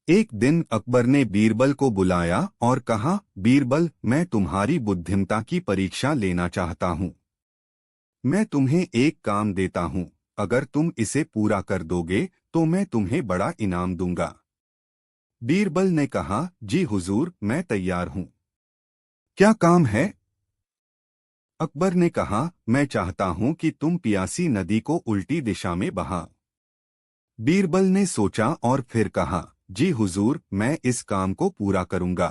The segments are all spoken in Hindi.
एक दिन अकबर ने बीरबल को बुलाया और कहा, बीरबल, मैं तुम्हारी बुद्धिमता की परीक्षा लेना चाहता हूँ। मैं तुम्हें एक काम देता हूँ। अगर तुम इसे पूरा कर दोगे तो मैं तुम्हें बड़ा इनाम दूंगा। बीरबल ने कहा, जी हुजूर, मैं तैयार हूँ। क्या काम है? अकबर ने कहा, मैं चाहता हूँ कि तुम प्यासी नदी को उल्टी दिशा में बहाओ। बीरबल ने सोचा और फिर कहा, जी हुजूर, मैं इस काम को पूरा करूंगा।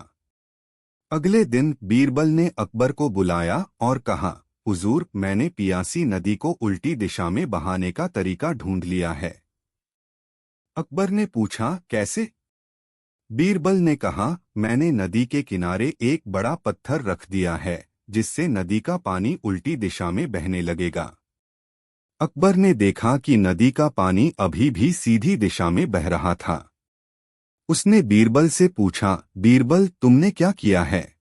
अगले दिन बीरबल ने अकबर को बुलाया और कहा, हुजूर, मैंने पियासी नदी को उल्टी दिशा में बहाने का तरीका ढूंढ लिया है। अकबर ने पूछा, कैसे? बीरबल ने कहा, मैंने नदी के किनारे एक बड़ा पत्थर रख दिया है, जिससे नदी का पानी उल्टी दिशा में बहने लगेगा। अकबर ने देखा कि नदी का पानी अभी भी सीधी दिशा में बह रहा था। उसने बीरबल से पूछा, बीरबल, तुमने क्या किया है?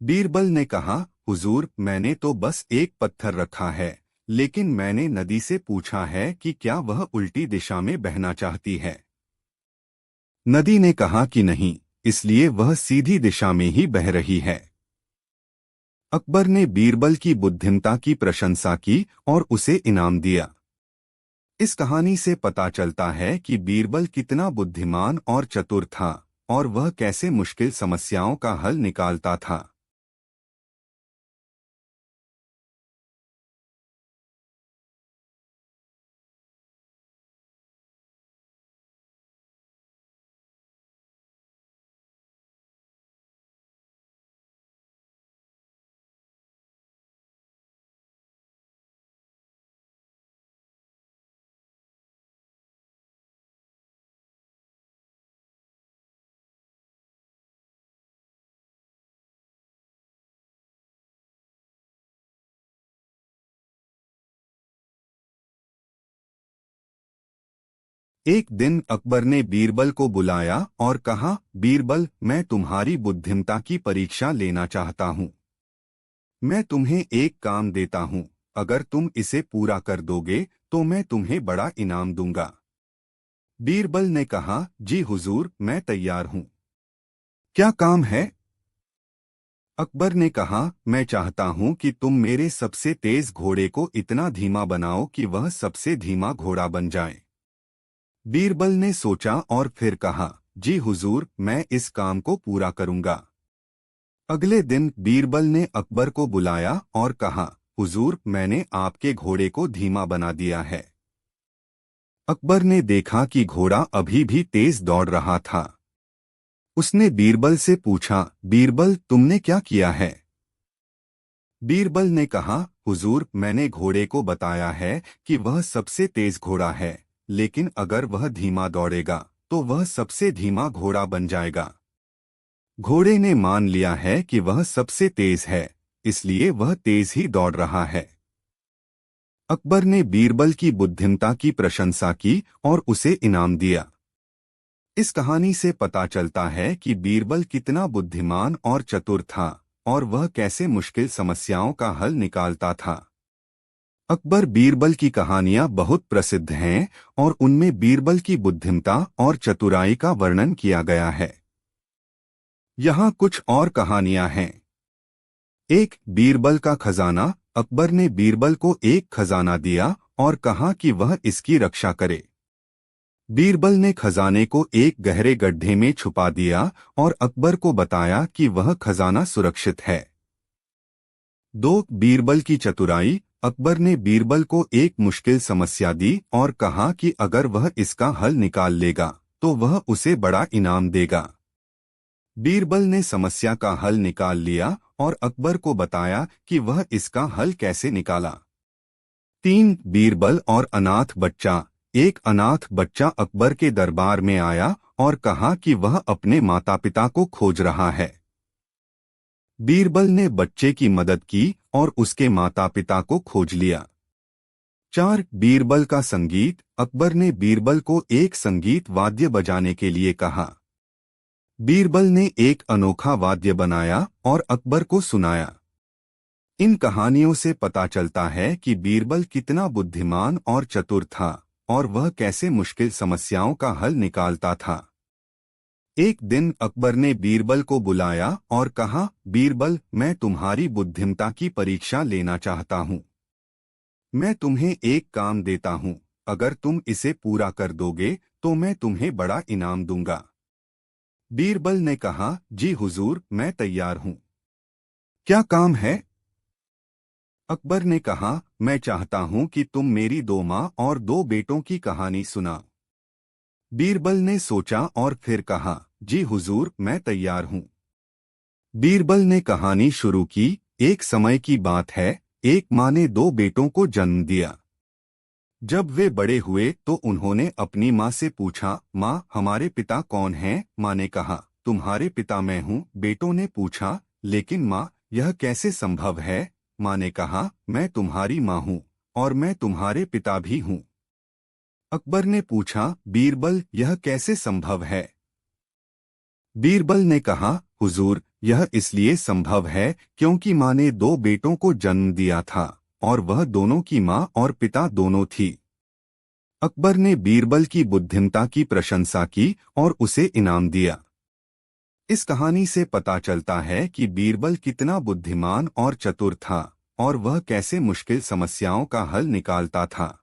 बीरबल ने कहा, हुजूर, मैंने तो बस एक पत्थर रखा है, लेकिन मैंने नदी से पूछा है कि क्या वह उल्टी दिशा में बहना चाहती है। नदी ने कहा कि नहीं, इसलिए वह सीधी दिशा में ही बह रही है। अकबर ने बीरबल की बुद्धिमता की प्रशंसा की और उसे इनाम दिया। इस कहानी से पता चलता है कि बीरबल कितना बुद्धिमान और चतुर था और वह कैसे मुश्किल समस्याओं का हल निकालता था। एक दिन अकबर ने बीरबल को बुलाया और कहा, बीरबल, मैं तुम्हारी बुद्धिमता की परीक्षा लेना चाहता हूँ। मैं तुम्हें एक काम देता हूँ। अगर तुम इसे पूरा कर दोगे तो मैं तुम्हें बड़ा इनाम दूंगा। बीरबल ने कहा, जी हुजूर, मैं तैयार हूँ। क्या काम है? अकबर ने कहा, मैं चाहता हूँ कि तुम मेरे सबसे तेज घोड़े को इतना धीमा बनाओ कि वह सबसे धीमा घोड़ा बन जाए। बीरबल ने सोचा और फिर कहा, जी हुजूर, मैं इस काम को पूरा करूंगा। अगले दिन बीरबल ने अकबर को बुलाया और कहा, हुजूर, मैंने आपके घोड़े को धीमा बना दिया है। अकबर ने देखा कि घोड़ा अभी भी तेज दौड़ रहा था। उसने बीरबल से पूछा, बीरबल, तुमने क्या किया है? बीरबल ने कहा, हुजूर, मैंने घोड़े को बताया है कि वह सबसे तेज घोड़ा है, लेकिन अगर वह धीमा दौड़ेगा तो वह सबसे धीमा घोड़ा बन जाएगा। घोड़े ने मान लिया है कि वह सबसे तेज है, इसलिए वह तेज ही दौड़ रहा है। अकबर ने बीरबल की बुद्धिमता की प्रशंसा की और उसे इनाम दिया। इस कहानी से पता चलता है कि बीरबल कितना बुद्धिमान और चतुर था और वह कैसे मुश्किल समस्याओं का हल निकालता था। अकबर बीरबल की कहानियां बहुत प्रसिद्ध हैं और उनमें बीरबल की बुद्धिमता और चतुराई का वर्णन किया गया है। यहाँ कुछ और कहानियां हैं। एक, बीरबल का खजाना। अकबर ने बीरबल को एक खजाना दिया और कहा कि वह इसकी रक्षा करे। बीरबल ने खजाने को एक गहरे गड्ढे में छुपा दिया और अकबर को बताया कि वह खजाना सुरक्षित है। दो, बीरबल की चतुराई। अकबर ने बीरबल को एक मुश्किल समस्या दी और कहा कि अगर वह इसका हल निकाल लेगा तो वह उसे बड़ा इनाम देगा। बीरबल ने समस्या का हल निकाल लिया और अकबर को बताया कि वह इसका हल कैसे निकाला। तीन, बीरबल और अनाथ बच्चा। एक अनाथ बच्चा अकबर के दरबार में आया और कहा कि वह अपने माता पिता को खोज रहा है। बीरबल ने बच्चे की मदद की और उसके माता पिता को खोज लिया। चार, बीरबल का संगीत। अकबर ने बीरबल को एक संगीत वाद्य बजाने के लिए कहा। बीरबल ने एक अनोखा वाद्य बनाया और अकबर को सुनाया। इन कहानियों से पता चलता है कि बीरबल कितना बुद्धिमान और चतुर था और वह कैसे मुश्किल समस्याओं का हल निकालता था। एक दिन अकबर ने बीरबल को बुलाया और कहा, बीरबल, मैं तुम्हारी बुद्धिमता की परीक्षा लेना चाहता हूँ। मैं तुम्हें एक काम देता हूँ, अगर तुम इसे पूरा कर दोगे तो मैं तुम्हें बड़ा इनाम दूंगा। बीरबल ने कहा, जी हुजूर, मैं तैयार हूँ। क्या काम है? अकबर ने कहा, मैं चाहता हूँ कि तुम मेरी 2 माँ और 2 बेटों की कहानी सुनाओ। बीरबल ने सोचा और फिर कहा, जी हुजूर, मैं तैयार हूँ। बीरबल ने कहानी शुरू की। एक समय की बात है, एक माँ ने 2 बेटों को जन्म दिया। जब वे बड़े हुए तो उन्होंने अपनी माँ से पूछा, माँ, हमारे पिता कौन हैं? माँ ने कहा, तुम्हारे पिता मैं हूँ। बेटों ने पूछा, लेकिन माँ, यह कैसे संभव है? माँ ने कहा, मैं तुम्हारी माँ हूँ और मैं तुम्हारे पिता भी हूँ। अकबर ने पूछा, बीरबल, यह कैसे संभव है? बीरबल ने कहा, हुजूर, यह इसलिए संभव है क्योंकि माँ ने 2 बेटों को जन्म दिया था और वह दोनों की माँ और पिता दोनों थी। अकबर ने बीरबल की बुद्धिमता की प्रशंसा की और उसे इनाम दिया। इस कहानी से पता चलता है कि बीरबल कितना बुद्धिमान और चतुर था और वह कैसे मुश्किल समस्याओं का हल निकालता था।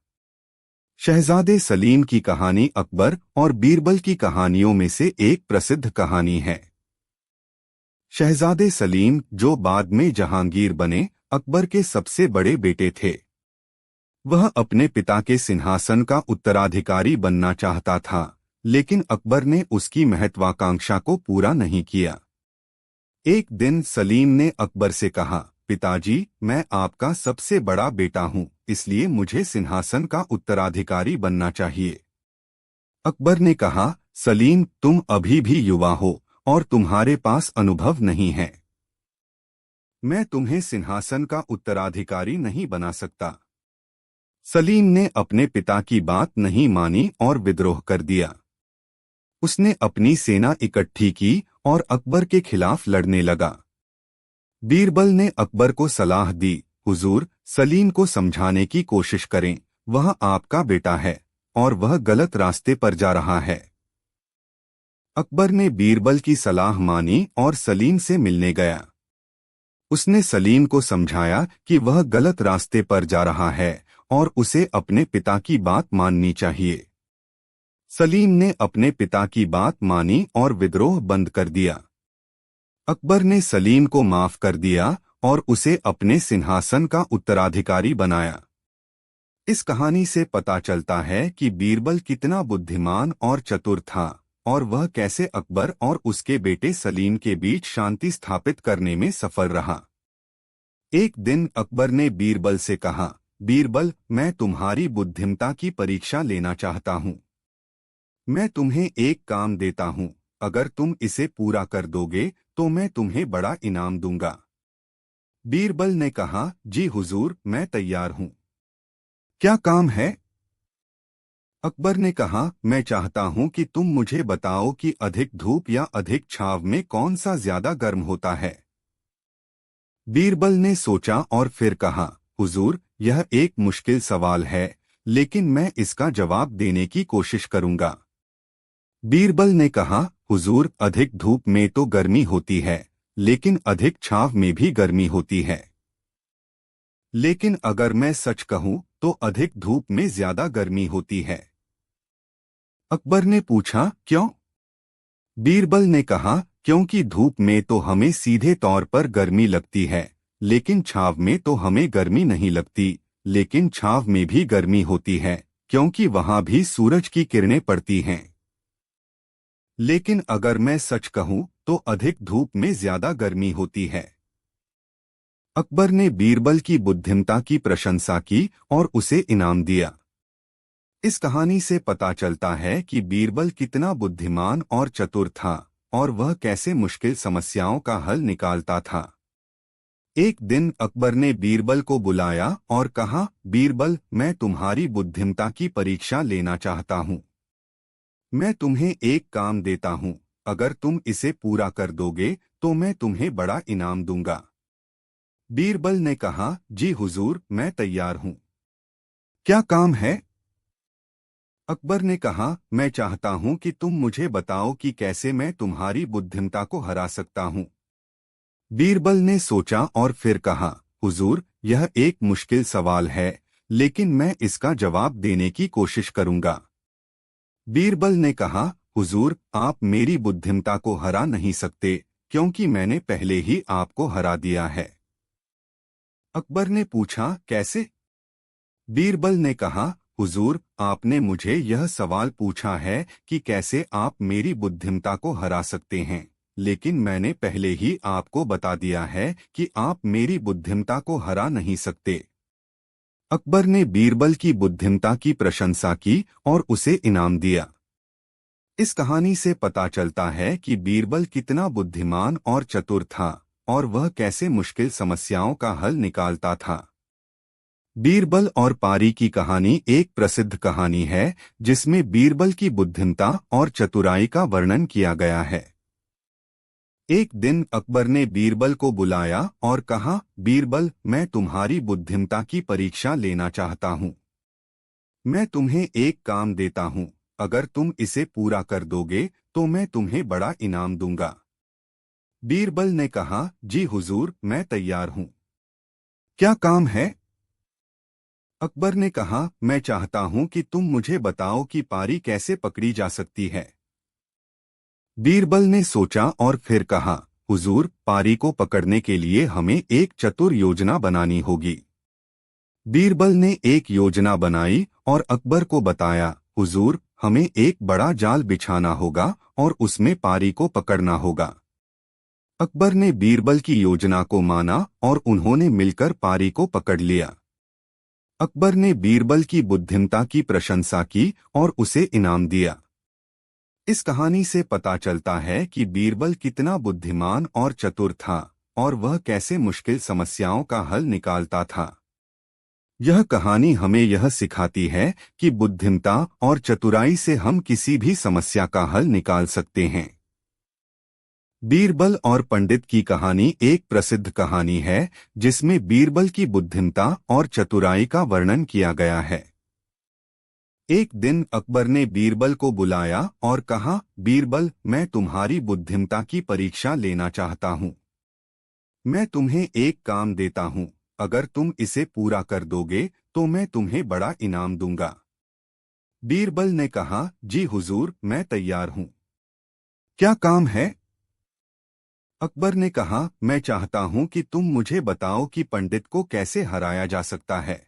शहजादे सलीम की कहानी अकबर और बीरबल की कहानियों में से एक प्रसिद्ध कहानी है। शहजादे सलीम, जो बाद में जहांगीर बने, अकबर के सबसे बड़े बेटे थे। वह अपने पिता के सिंहासन का उत्तराधिकारी बनना चाहता था, लेकिन अकबर ने उसकी महत्वाकांक्षा को पूरा नहीं किया। एक दिन सलीम ने अकबर से कहा, पिताजी, मैं आपका सबसे बड़ा बेटा हूँ, इसलिए मुझे सिंहासन का उत्तराधिकारी बनना चाहिए। अकबर ने कहा, सलीम, तुम अभी भी युवा हो और तुम्हारे पास अनुभव नहीं है। मैं तुम्हें सिंहासन का उत्तराधिकारी नहीं बना सकता। सलीम ने अपने पिता की बात नहीं मानी और विद्रोह कर दिया। उसने अपनी सेना इकट्ठी की और अकबर के खिलाफ लड़ने लगा। बीरबल ने अकबर को सलाह दी, हुजूर, सलीम को समझाने की कोशिश करें, वह आपका बेटा है और वह गलत रास्ते पर जा रहा है। अकबर ने बीरबल की सलाह मानी और सलीम से मिलने गया। उसने सलीम को समझाया कि वह गलत रास्ते पर जा रहा है और उसे अपने पिता की बात माननी चाहिए। सलीम ने अपने पिता की बात मानी और विद्रोह बंद कर दिया। अकबर ने सलीम को माफ कर दिया और उसे अपने सिंहासन का उत्तराधिकारी बनाया। इस कहानी से पता चलता है कि बीरबल कितना बुद्धिमान और चतुर था और वह कैसे अकबर और उसके बेटे सलीम के बीच शांति स्थापित करने में सफल रहा। एक दिन अकबर ने बीरबल से कहा, बीरबल, मैं तुम्हारी बुद्धिमता की परीक्षा लेना चाहता हूँ। मैं तुम्हें एक काम देता हूँ, अगर तुम इसे पूरा कर दोगे तो मैं तुम्हें बड़ा इनाम दूंगा। बीरबल ने कहा, जी हुजूर, मैं तैयार हूँ। क्या काम है? अकबर ने कहा, मैं चाहता हूँ कि तुम मुझे बताओ कि अधिक धूप या अधिक छांव में कौन सा ज्यादा गर्म होता है। बीरबल ने सोचा और फिर कहा, हुजूर, यह एक मुश्किल सवाल है, लेकिन मैं इसका जवाब देने की कोशिश करूंगा। बीरबल ने कहा, हुजूर, अधिक धूप में तो गर्मी होती है, लेकिन अधिक छांव में भी गर्मी होती है। लेकिन अगर मैं सच कहूं तो अधिक धूप में ज्यादा गर्मी होती है। अकबर ने पूछा, क्यों? बीरबल ने कहा, क्योंकि धूप में तो हमें सीधे तौर पर गर्मी लगती है, लेकिन छांव में तो हमें गर्मी नहीं लगती, लेकिन छांव में भी गर्मी होती है, क्योंकि वहां भी सूरज की किरणें पड़ती हैं। लेकिन अगर मैं सच कहूं तो अधिक धूप में ज्यादा गर्मी होती है। अकबर ने बीरबल की बुद्धिमता की प्रशंसा की और उसे इनाम दिया। इस कहानी से पता चलता है कि बीरबल कितना बुद्धिमान और चतुर था और वह कैसे मुश्किल समस्याओं का हल निकालता था। एक दिन अकबर ने बीरबल को बुलाया और कहा, बीरबल, मैं तुम्हारी बुद्धिमता की परीक्षा लेना चाहता हूँ। मैं तुम्हें एक काम देता हूँ, अगर तुम इसे पूरा कर दोगे तो मैं तुम्हें बड़ा इनाम दूंगा। बीरबल ने कहा, जी हुजूर, मैं तैयार हूँ। क्या काम है? अकबर ने कहा, मैं चाहता हूं कि तुम मुझे बताओ कि कैसे मैं तुम्हारी बुद्धिमत्ता को हरा सकता हूं। बीरबल ने सोचा और फिर कहा, हुजूर, यह एक मुश्किल सवाल है, लेकिन मैं इसका जवाब देने की कोशिश करूंगा। बीरबल ने कहा, हुजूर, आप मेरी बुद्धिमत्ता को हरा नहीं सकते, क्योंकि मैंने पहले ही आपको हरा दिया है। अकबर ने पूछा, कैसे? बीरबल ने कहा, हुजूर, आपने मुझे यह सवाल पूछा है कि कैसे आप मेरी बुद्धिमत्ता को हरा सकते हैं, लेकिन मैंने पहले ही आपको बता दिया है कि आप मेरी बुद्धिमत्ता को हरा नहीं सकते। अकबर ने बीरबल की बुद्धिमत्ता की प्रशंसा की और उसे इनाम दिया। इस कहानी से पता चलता है कि बीरबल कितना बुद्धिमान और चतुर था और वह कैसे मुश्किल समस्याओं का हल निकालता था। बीरबल और पारी की कहानी एक प्रसिद्ध कहानी है जिसमें बीरबल की बुद्धिमत्ता और चतुराई का वर्णन किया गया है। एक दिन अकबर ने बीरबल को बुलाया और कहा, बीरबल, मैं तुम्हारी बुद्धिमत्ता की परीक्षा लेना चाहता हूँ। मैं तुम्हें एक काम देता हूँ, अगर तुम इसे पूरा कर दोगे तो मैं तुम्हें बड़ा इनाम दूंगा। बीरबल ने कहा, जी हुजूर, मैं तैयार हूँ। क्या काम है? अकबर ने कहा, मैं चाहता हूं कि तुम मुझे बताओ कि पारी कैसे पकड़ी जा सकती है। बीरबल ने सोचा और फिर कहा, हुजूर, पारी को पकड़ने के लिए हमें एक चतुर योजना बनानी होगी। बीरबल ने एक योजना बनाई और अकबर को बताया, हुजूर, हमें एक बड़ा जाल बिछाना होगा और उसमें पारी को पकड़ना होगा। अकबर ने बीरबल की योजना को माना और उन्होंने मिलकर पारी को पकड़ लिया। अकबर ने बीरबल की बुद्धिमत्ता की प्रशंसा की और उसे इनाम दिया। इस कहानी से पता चलता है कि बीरबल कितना बुद्धिमान और चतुर था और वह कैसे मुश्किल समस्याओं का हल निकालता था। यह कहानी हमें यह सिखाती है कि बुद्धिमत्ता और चतुराई से हम किसी भी समस्या का हल निकाल सकते हैं। बीरबल और पंडित की कहानी एक प्रसिद्ध कहानी है जिसमें बीरबल की बुद्धिमत्ता और चतुराई का वर्णन किया गया है। एक दिन अकबर ने बीरबल को बुलाया और कहा, बीरबल, मैं तुम्हारी बुद्धिमत्ता की परीक्षा लेना चाहता हूँ। मैं तुम्हें एक काम देता हूँ, अगर तुम इसे पूरा कर दोगे तो मैं तुम्हें बड़ा इनाम दूंगा। बीरबल ने कहा, जी हुजूर, मैं तैयार हूँ। क्या काम है? अकबर ने कहा, मैं चाहता हूं कि तुम मुझे बताओ कि पंडित को कैसे हराया जा सकता है।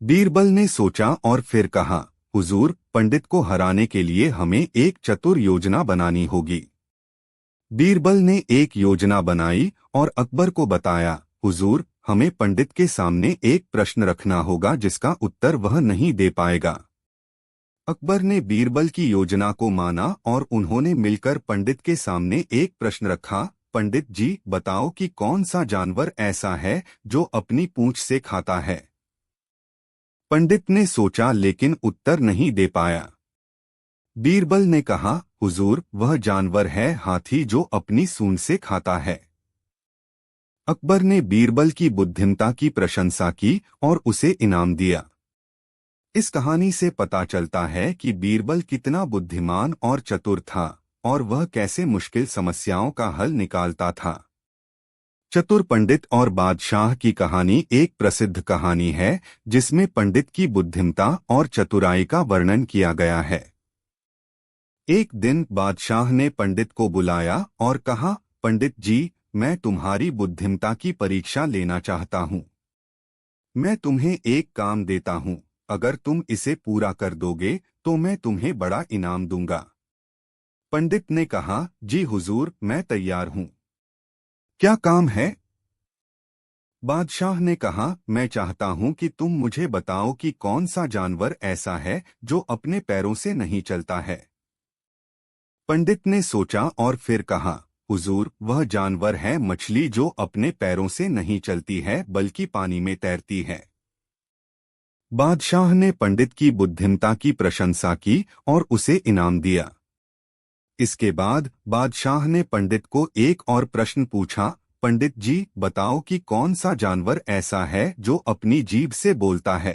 बीरबल ने सोचा और फिर कहा, हुजूर, पंडित को हराने के लिए हमें एक चतुर योजना बनानी होगी। बीरबल ने एक योजना बनाई और अकबर को बताया, हुजूर, हमें पंडित के सामने एक प्रश्न रखना होगा जिसका उत्तर वह नहीं दे पाएगा। अकबर ने बीरबल की योजना को माना और उन्होंने मिलकर पंडित के सामने एक प्रश्न रखा, पंडित जी, बताओ कि कौन सा जानवर ऐसा है जो अपनी पूंछ से खाता है। पंडित ने सोचा लेकिन उत्तर नहीं दे पाया। बीरबल ने कहा, हुजूर, वह जानवर है हाथी जो अपनी सूंड से खाता है। अकबर ने बीरबल की बुद्धिमत्ता की प्रशंसा की और उसे इनाम दिया। इस कहानी से पता चलता है कि बीरबल कितना बुद्धिमान और चतुर था और वह कैसे मुश्किल समस्याओं का हल निकालता था। चतुर पंडित और बादशाह की कहानी एक प्रसिद्ध कहानी है जिसमें पंडित की बुद्धिमत्ता और चतुराई का वर्णन किया गया है। एक दिन बादशाह ने पंडित को बुलाया और कहा, पंडित जी, मैं तुम्हारी बुद्धिमत्ता की परीक्षा लेना चाहता हूँ। मैं तुम्हें एक काम देता हूँ, अगर तुम इसे पूरा कर दोगे तो मैं तुम्हें बड़ा इनाम दूंगा। पंडित ने कहा, जी हुजूर, मैं तैयार हूँ। क्या काम है? बादशाह ने कहा, मैं चाहता हूँ कि तुम मुझे बताओ कि कौन सा जानवर ऐसा है जो अपने पैरों से नहीं चलता है। पंडित ने सोचा और फिर कहा, हुजूर, वह जानवर है मछली जो अपने पैरों से नहीं चलती है बल्कि पानी में तैरती है। बादशाह ने पंडित की बुद्धिमत्ता की प्रशंसा की और उसे इनाम दिया। इसके बाद बादशाह ने पंडित को एक और प्रश्न पूछा, पंडित जी, बताओ कि कौन सा जानवर ऐसा है जो अपनी जीभ से बोलता है।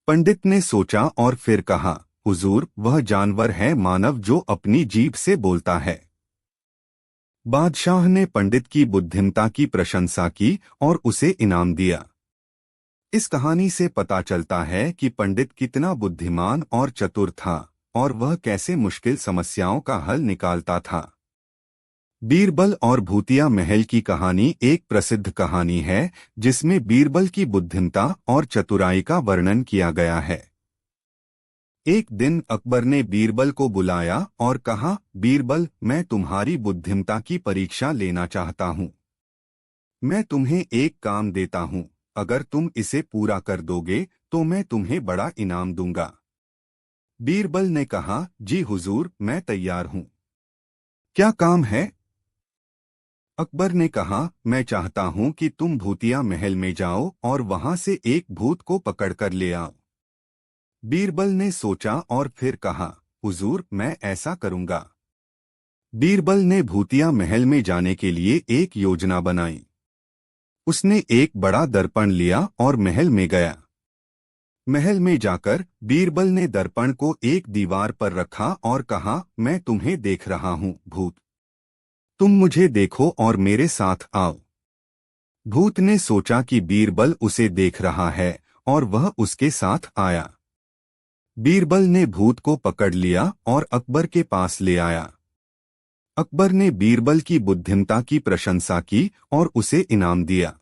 पंडित ने सोचा और फिर कहा, हुजूर, वह जानवर है मानव जो अपनी जीभ से बोलता है। बादशाह ने पंडित की बुद्धिमता की प्रशंसा की और उसे इनाम दिया। इस कहानी से पता चलता है कि पंडित कितना बुद्धिमान और चतुर था और वह कैसे मुश्किल समस्याओं का हल निकालता था। बीरबल और भूतिया महल की कहानी एक प्रसिद्ध कहानी है जिसमें बीरबल की बुद्धिमता और चतुराई का वर्णन किया गया है। एक दिन अकबर ने बीरबल को बुलाया और कहा, बीरबल, मैं तुम्हारी बुद्धिमता की परीक्षा लेना चाहता हूँ। मैं तुम्हें एक काम देता हूँ, अगर तुम इसे पूरा कर दोगे तो मैं तुम्हें बड़ा इनाम दूंगा। बीरबल ने कहा, जी हुजूर, मैं तैयार हूँ। क्या काम है? अकबर ने कहा, मैं चाहता हूँ कि तुम भूतिया महल में जाओ और वहां से एक भूत को पकड़कर ले आओ। बीरबल ने सोचा और फिर कहा, हुजूर, मैं ऐसा करूंगा। बीरबल ने भूतिया महल में जाने के लिए एक योजना बनाई। उसने एक बड़ा दर्पण लिया और महल में गया। महल में जाकर बीरबल ने दर्पण को एक दीवार पर रखा और कहा, मैं तुम्हें देख रहा हूँ भूत, तुम मुझे देखो और मेरे साथ आओ। भूत ने सोचा कि बीरबल उसे देख रहा है और वह उसके साथ आया। बीरबल ने भूत को पकड़ लिया और अकबर के पास ले आया। अकबर ने बीरबल की बुद्धिमता की प्रशंसा की और उसे इनाम दिया।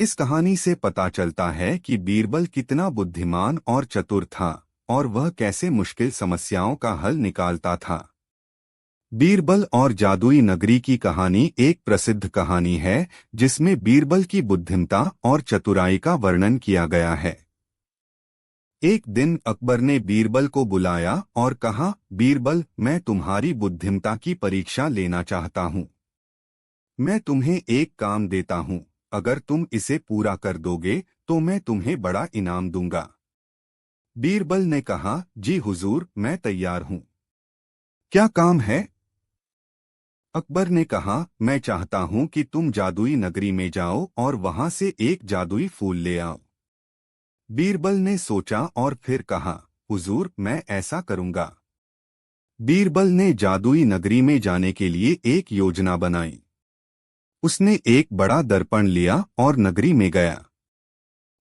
इस कहानी से पता चलता है कि बीरबल कितना बुद्धिमान और चतुर था और वह कैसे मुश्किल समस्याओं का हल निकालता था। बीरबल और जादुई नगरी की कहानी एक प्रसिद्ध कहानी है जिसमें बीरबल की बुद्धिमता और चतुराई का वर्णन किया गया है। एक दिन अकबर ने बीरबल को बुलाया और कहा, बीरबल, मैं तुम्हारी बुद्धिमता की परीक्षा लेना चाहता हूँ। मैं तुम्हें एक काम देता हूँ, अगर तुम इसे पूरा कर दोगे तो मैं तुम्हें बड़ा इनाम दूंगा। बीरबल ने कहा, जी हुजूर, मैं तैयार हूँ। क्या काम है? अकबर ने कहा, मैं चाहता हूँ कि तुम जादुई नगरी में जाओ और वहां से एक जादुई फूल ले आओ। बीरबल ने सोचा और फिर कहा, हुजूर, मैं ऐसा करूंगा। बीरबल ने जादुई नगरी में जाने के लिए एक योजना बनाई। उसने एक बड़ा दर्पण लिया और नगरी में गया।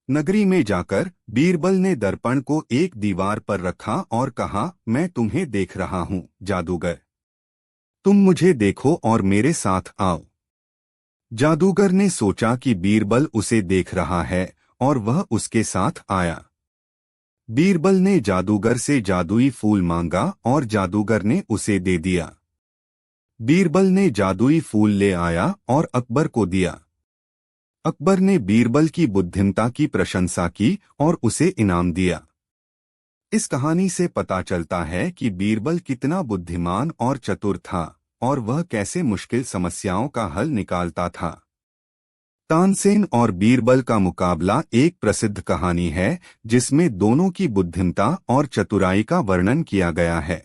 नगरी में जाकर बीरबल ने दर्पण को एक दीवार पर रखा और कहा, मैं तुम्हें देख रहा हूँ जादूगर, तुम मुझे देखो और मेरे साथ आओ। जादूगर ने सोचा कि बीरबल उसे देख रहा है और वह उसके साथ आया। बीरबल ने जादूगर से जादुई फूल मांगा और जादूगर ने उसे दे दिया। बीरबल ने जादुई फूल ले आया और अकबर को दिया। अकबर ने बीरबल की बुद्धिमता की प्रशंसा की और उसे इनाम दिया। इस कहानी से पता चलता है कि बीरबल कितना बुद्धिमान और चतुर था और वह कैसे मुश्किल समस्याओं का हल निकालता था। तानसेन और बीरबल का मुकाबला एक प्रसिद्ध कहानी है जिसमें दोनों की बुद्धिमता और चतुराई का वर्णन किया गया है।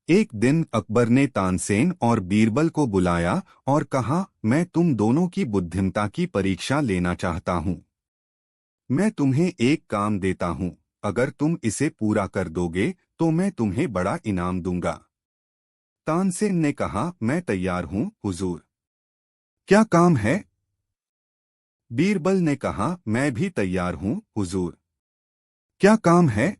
एक दिन अकबर ने तानसेन और बीरबल को बुलाया और कहा, मैं तुम दोनों की बुद्धिमता की परीक्षा लेना चाहता हूँ। मैं तुम्हें एक काम देता हूँ, अगर तुम इसे पूरा कर दोगे तो मैं तुम्हें बड़ा इनाम दूंगा। तानसेन ने कहा, मैं तैयार हूँ हुजूर। क्या काम है? बीरबल ने कहा, मैं भी तैयार हूँ हुजूर। क्या काम है?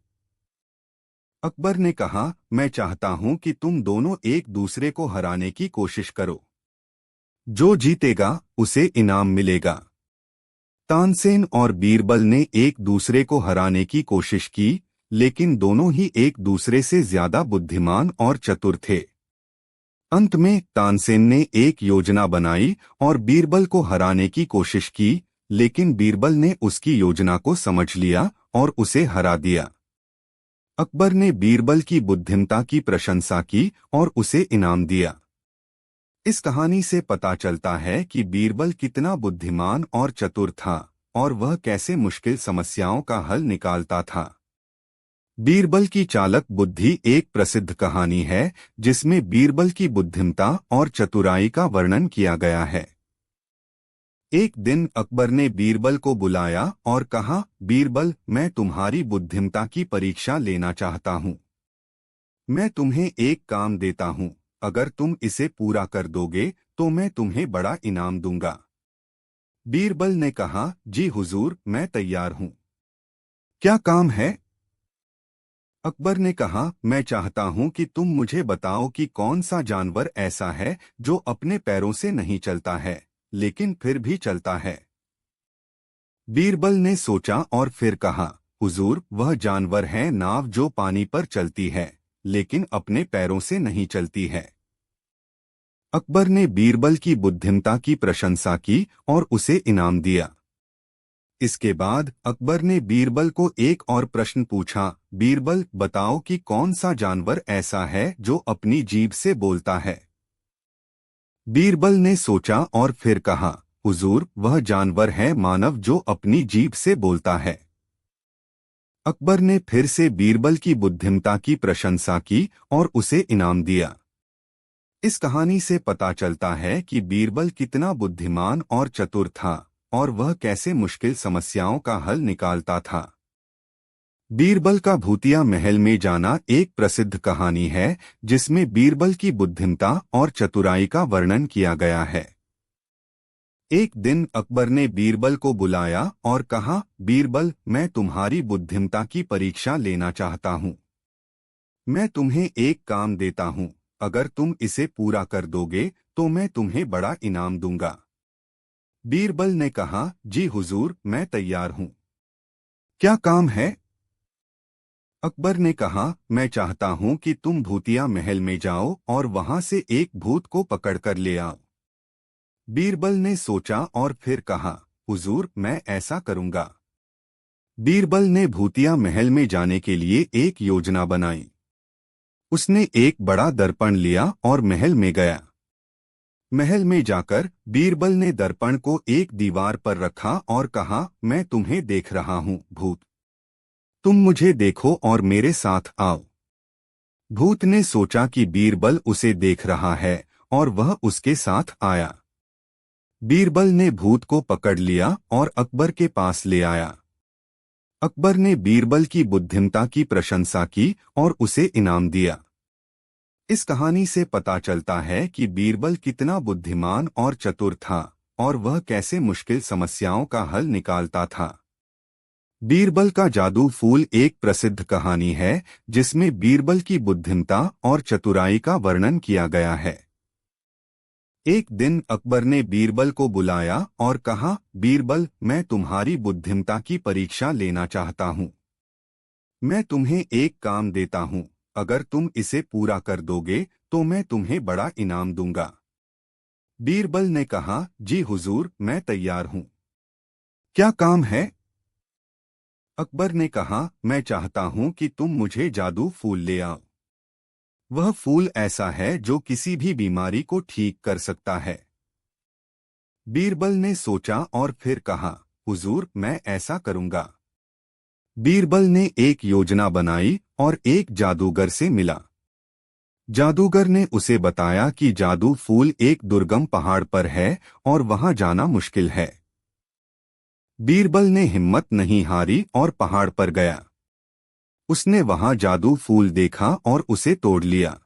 अकबर ने कहा, मैं चाहता हूँ कि तुम दोनों एक दूसरे को हराने की कोशिश करो। जो जीतेगा उसे इनाम मिलेगा। तानसेन और बीरबल ने एक दूसरे को हराने की कोशिश की, लेकिन दोनों ही एक दूसरे से ज्यादा बुद्धिमान और चतुर थे। अंत में तानसेन ने एक योजना बनाई और बीरबल को हराने की कोशिश की, लेकिन बीरबल ने उसकी योजना को समझ लिया और उसे हरा दिया। अकबर ने बीरबल की बुद्धिमता की प्रशंसा की और उसे इनाम दिया। इस कहानी से पता चलता है कि बीरबल कितना बुद्धिमान और चतुर था और वह कैसे मुश्किल समस्याओं का हल निकालता था। बीरबल की चालक बुद्धि एक प्रसिद्ध कहानी है जिसमें बीरबल की बुद्धिमता और चतुराई का वर्णन किया गया है। एक दिन अकबर ने बीरबल को बुलाया और कहा, बीरबल, मैं तुम्हारी बुद्धिमता की परीक्षा लेना चाहता हूँ। मैं तुम्हें एक काम देता हूँ, अगर तुम इसे पूरा कर दोगे तो मैं तुम्हें बड़ा इनाम दूंगा। बीरबल ने कहा, जी हुजूर, मैं तैयार हूँ। क्या काम है? अकबर ने कहा, मैं चाहता हूँ कि तुम मुझे बताओ कि कौन सा जानवर ऐसा है जो अपने पैरों से नहीं चलता है, लेकिन फिर भी चलता है। बीरबल ने सोचा और फिर कहा, हुजूर, वह जानवर है नाव जो पानी पर चलती है, लेकिन अपने पैरों से नहीं चलती है। अकबर ने बीरबल की बुद्धिमता की प्रशंसा की और उसे इनाम दिया। इसके बाद अकबर ने बीरबल को एक और प्रश्न पूछा, बीरबल, बताओ कि कौन सा जानवर ऐसा है जो अपनी जीभ से बोलता है। बीरबल ने सोचा और फिर कहा, हुजूर, वह जानवर है मानव जो अपनी जीभ से बोलता है। अकबर ने फिर से बीरबल की बुद्धिमता की प्रशंसा की और उसे इनाम दिया। इस कहानी से पता चलता है कि बीरबल कितना बुद्धिमान और चतुर था और वह कैसे मुश्किल समस्याओं का हल निकालता था। बीरबल का भूतिया महल में जाना एक प्रसिद्ध कहानी है जिसमें बीरबल की बुद्धिमता और चतुराई का वर्णन किया गया है। एक दिन अकबर ने बीरबल को बुलाया और कहा, बीरबल, मैं तुम्हारी बुद्धिमता की परीक्षा लेना चाहता हूँ। मैं तुम्हें एक काम देता हूँ, अगर तुम इसे पूरा कर दोगे तो मैं तुम्हें बड़ा इनाम दूंगा। बीरबल ने कहा, जी हुजूर, मैं तैयार हूँ। क्या काम है? अकबर ने कहा, मैं चाहता हूँ कि तुम भूतिया महल में जाओ और वहां से एक भूत को पकड़कर ले आओ। बीरबल ने सोचा और फिर कहा, हुजूर, मैं ऐसा करूंगा। बीरबल ने भूतिया महल में जाने के लिए एक योजना बनाई। उसने एक बड़ा दर्पण लिया और महल में गया। महल में जाकर बीरबल ने दर्पण को एक दीवार पर रखा और कहा, मैं तुम्हें देख रहा हूँ भूत। तुम मुझे देखो और मेरे साथ आओ। भूत ने सोचा कि बीरबल उसे देख रहा है और वह उसके साथ आया। बीरबल ने भूत को पकड़ लिया और अकबर के पास ले आया। अकबर ने बीरबल की बुद्धिमता की प्रशंसा की और उसे इनाम दिया। इस कहानी से पता चलता है कि बीरबल कितना बुद्धिमान और चतुर था और वह कैसे मुश्किल समस्याओं का हल निकालता था। बीरबल का जादू फूल एक प्रसिद्ध कहानी है जिसमें बीरबल की बुद्धिमता और चतुराई का वर्णन किया गया है। एक दिन अकबर ने बीरबल को बुलाया और कहा, बीरबल, मैं तुम्हारी बुद्धिमता की परीक्षा लेना चाहता हूँ। मैं तुम्हें एक काम देता हूँ, अगर तुम इसे पूरा कर दोगे तो मैं तुम्हें बड़ा इनाम दूंगा। बीरबल ने कहा, जी हुजूर, मैं तैयार हूँ। क्या काम है? अकबर ने कहा, मैं चाहता हूँ कि तुम मुझे जादू फूल ले आओ। वह फूल ऐसा है जो किसी भी बीमारी को ठीक कर सकता है। बीरबल ने सोचा और फिर कहा, हुजूर, मैं ऐसा करूंगा। बीरबल ने एक योजना बनाई और एक जादूगर से मिला। जादूगर ने उसे बताया कि जादू फूल एक दुर्गम पहाड़ पर है और वहां जाना मुश्किल है। बीरबल ने हिम्मत नहीं हारी और पहाड़ पर गया। उसने वहां जादू फूल देखा और उसे तोड़ लिया।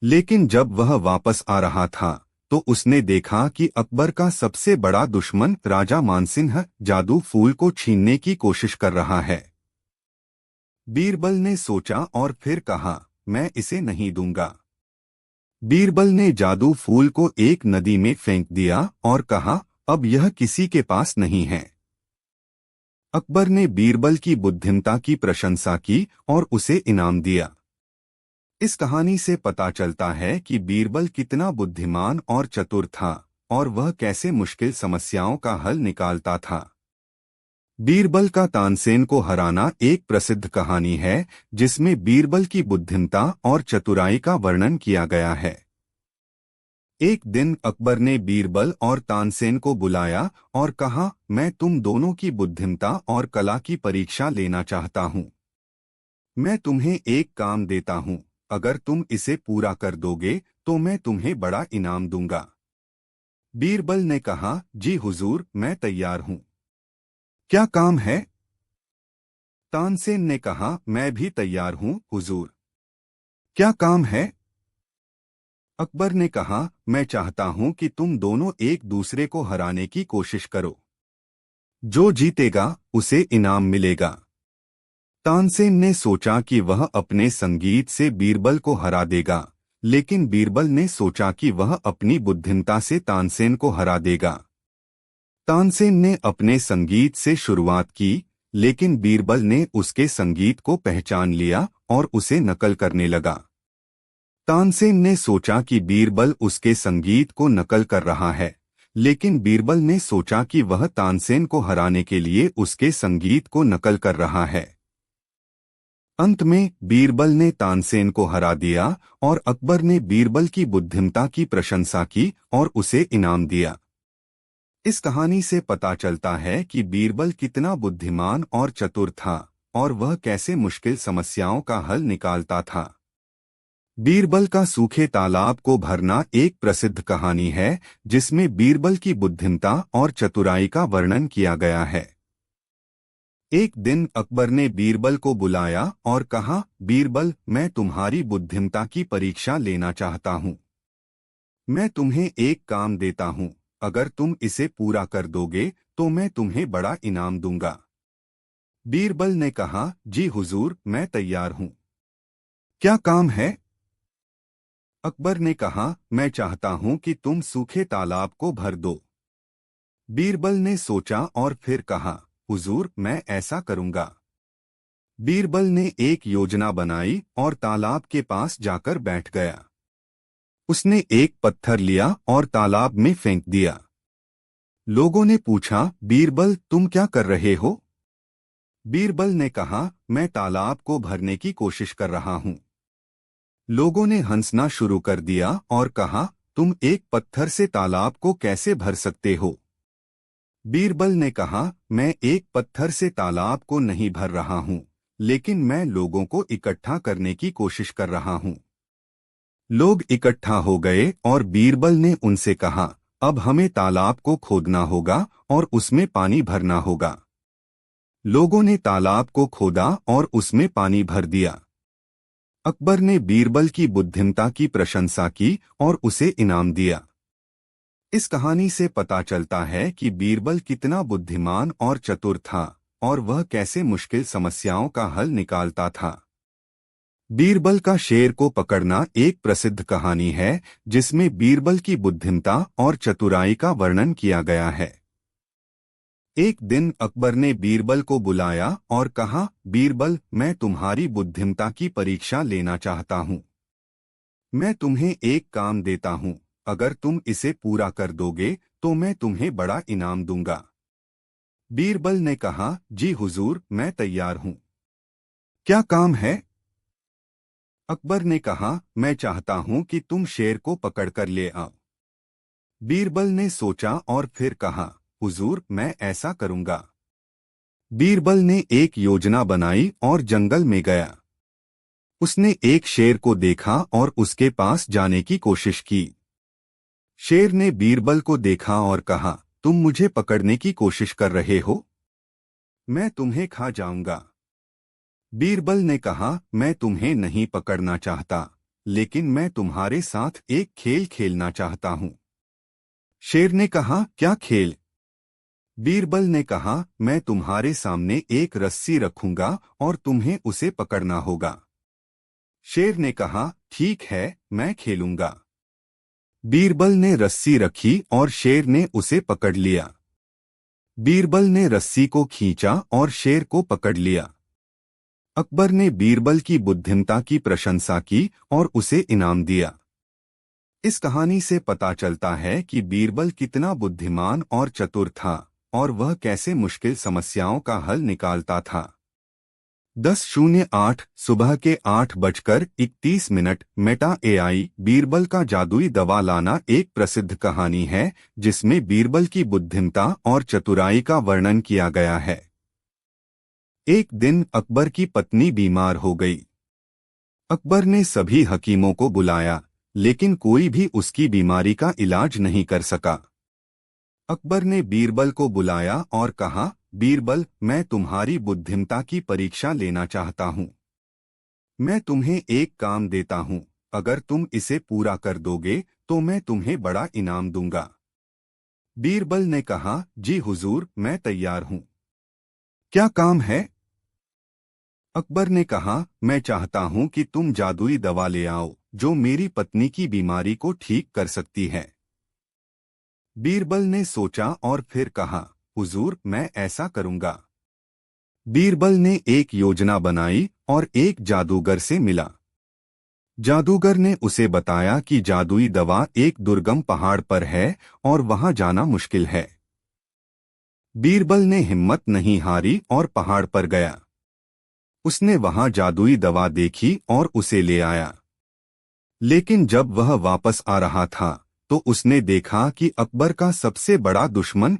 लेकिन जब वह वापस आ रहा था तो उसने देखा कि अकबर का सबसे बड़ा दुश्मन राजा मानसिंह जादू फूल को छीनने की कोशिश कर रहा है। बीरबल ने सोचा और फिर कहा, मैं इसे नहीं दूंगा। बीरबल ने जादू फूल को एक नदी में फेंक दिया और कहा, अब यह किसी के पास नहीं है। अकबर ने बीरबल की बुद्धिमता की प्रशंसा की और उसे इनाम दिया। इस कहानी से पता चलता है कि बीरबल कितना बुद्धिमान और चतुर था और वह कैसे मुश्किल समस्याओं का हल निकालता था। बीरबल का तानसेन को हराना एक प्रसिद्ध कहानी है जिसमें बीरबल की बुद्धिमता और चतुराई का वर्णन किया गया है। एक दिन अकबर ने बीरबल और तानसेन को बुलाया और कहा, मैं तुम दोनों की बुद्धिमता और कला की परीक्षा लेना चाहता हूँ। मैं तुम्हें एक काम देता हूँ, अगर तुम इसे पूरा कर दोगे तो मैं तुम्हें बड़ा इनाम दूंगा। बीरबल ने कहा, जी हुजूर, मैं तैयार हूँ। क्या काम है? तानसेन ने कहा, मैं भी तैयार हूँ हुजूर। क्या काम है? अकबर ने कहा, मैं चाहता हूँ कि तुम दोनों एक दूसरे को हराने की कोशिश करो। जो जीतेगा उसे इनाम मिलेगा। तानसेन ने सोचा कि वह अपने संगीत से बीरबल को हरा देगा, लेकिन बीरबल ने सोचा कि वह अपनी बुद्धिमत्ता से तानसेन को हरा देगा। तानसेन ने अपने संगीत से शुरुआत की, लेकिन बीरबल ने उसके संगीत को पहचान लिया और उसे नकल करने लगा। तानसेन ने सोचा कि बीरबल उसके संगीत को नकल कर रहा है, लेकिन बीरबल ने सोचा कि वह तानसेन को हराने के लिए उसके संगीत को नकल कर रहा है। अंत में बीरबल ने तानसेन को हरा दिया और अकबर ने बीरबल की बुद्धिमत्ता की प्रशंसा की और उसे इनाम दिया। इस कहानी से पता चलता है कि बीरबल कितना बुद्धिमान और चतुर था और वह कैसे मुश्किल समस्याओं का हल निकालता था। बीरबल का सूखे तालाब को भरना एक प्रसिद्ध कहानी है, जिसमें बीरबल की बुद्धिमत्ता और चतुराई का वर्णन किया गया है। एक दिन अकबर ने बीरबल को बुलाया और कहा, बीरबल, मैं तुम्हारी बुद्धिमत्ता की परीक्षा लेना चाहता हूँ। मैं तुम्हें एक काम देता हूँ, अगर तुम इसे पूरा कर दोगे तो मैं तुम्हें बड़ा इनाम दूंगा। बीरबल ने कहा, जी हुजूर, मैं तैयार हूँ। क्या काम है? अकबर ने कहा, मैं चाहता हूँ कि तुम सूखे तालाब को भर दो। बीरबल ने सोचा और फिर कहा, हुजूर, मैं ऐसा करूंगा। बीरबल ने एक योजना बनाई और तालाब के पास जाकर बैठ गया। उसने एक पत्थर लिया और तालाब में फेंक दिया। लोगों ने पूछा, बीरबल, तुम क्या कर रहे हो? बीरबल ने कहा, मैं तालाब को भरने की कोशिश कर रहा हूँ। लोगों ने हंसना शुरू कर दिया और कहा, तुम एक पत्थर से तालाब को कैसे भर सकते हो? बीरबल ने कहा, मैं एक पत्थर से तालाब को नहीं भर रहा हूँ, लेकिन मैं लोगों को इकट्ठा करने की कोशिश कर रहा हूँ। लोग इकट्ठा हो गए और बीरबल ने उनसे कहा, अब हमें तालाब को खोदना होगा और उसमें पानी भरना होगा। लोगों ने तालाब को खोदा और उसमें पानी भर दिया। अकबर ने बीरबल की बुद्धिमत्ता की प्रशंसा की और उसे इनाम दिया। इस कहानी से पता चलता है कि बीरबल कितना बुद्धिमान और चतुर था और वह कैसे मुश्किल समस्याओं का हल निकालता था। बीरबल का शेर को पकड़ना एक प्रसिद्ध कहानी है, जिसमें बीरबल की बुद्धिमत्ता और चतुराई का वर्णन किया गया है। एक दिन अकबर ने बीरबल को बुलाया और कहा, बीरबल, मैं तुम्हारी बुद्धिमत्ता की परीक्षा लेना चाहता हूँ। मैं तुम्हें एक काम देता हूँ, अगर तुम इसे पूरा कर दोगे तो मैं तुम्हें बड़ा इनाम दूंगा। बीरबल ने कहा, जी हुजूर, मैं तैयार हूँ। क्या काम है? अकबर ने कहा, मैं चाहता हूँ कि तुम शेर को पकड़कर ले आओ। बीरबल ने सोचा और फिर कहा, हुजूर, मैं ऐसा करूंगा। बीरबल ने एक योजना बनाई और जंगल में गया। उसने एक शेर को देखा और उसके पास जाने की कोशिश की। शेर ने बीरबल को देखा और कहा, तुम मुझे पकड़ने की कोशिश कर रहे हो? मैं तुम्हें खा जाऊंगा। बीरबल ने कहा, मैं तुम्हें नहीं पकड़ना चाहता, लेकिन मैं तुम्हारे साथ एक खेल खेलना चाहता हूँ। शेर ने कहा, क्या खेल? बीरबल ने कहा, मैं तुम्हारे सामने एक रस्सी रखूंगा और तुम्हें उसे पकड़ना होगा। शेर ने कहा, ठीक है, मैं खेलूंगा। बीरबल ने रस्सी रखी और शेर ने उसे पकड़ लिया। बीरबल ने रस्सी को खींचा और शेर को पकड़ लिया। अकबर ने बीरबल की बुद्धिमत्ता की प्रशंसा की और उसे इनाम दिया। इस कहानी से पता चलता है कि बीरबल कितना बुद्धिमान और चतुर था और वह कैसे मुश्किल समस्याओं का हल निकालता था। 10:08 सुबह के 8:31 मेटा एआई बीरबल का जादुई दवा लाना एक प्रसिद्ध कहानी है, जिसमें बीरबल की बुद्धिमत्ता और चतुराई का वर्णन किया गया है। एक दिन अकबर की पत्नी बीमार हो गई। अकबर ने सभी हकीमों को बुलाया, लेकिन कोई भी उसकी बीमारी का इलाज नहीं कर सका। अकबर ने बीरबल को बुलाया और कहा, बीरबल, मैं तुम्हारी बुद्धिमता की परीक्षा लेना चाहता हूँ। मैं तुम्हें एक काम देता हूँ, अगर तुम इसे पूरा कर दोगे तो मैं तुम्हें बड़ा इनाम दूंगा। बीरबल ने कहा, जी हुजूर, मैं तैयार हूँ। क्या काम है? अकबर ने कहा, मैं चाहता हूँ कि तुम जादुई दवा ले आओ जो मेरी पत्नी की बीमारी को ठीक कर सकती है। बीरबल ने सोचा और फिर कहा, हुजूर, मैं ऐसा करूँगा। बीरबल ने एक योजना बनाई और एक जादूगर से मिला। जादूगर ने उसे बताया कि जादुई दवा एक दुर्गम पहाड़ पर है और वहां जाना मुश्किल है। बीरबल ने हिम्मत नहीं हारी और पहाड़ पर गया। उसने वहां जादुई दवा देखी और उसे ले आया। लेकिन जब वह वापस आ रहा था तो उसने देखा कि अकबर का सबसे बड़ा दुश्मन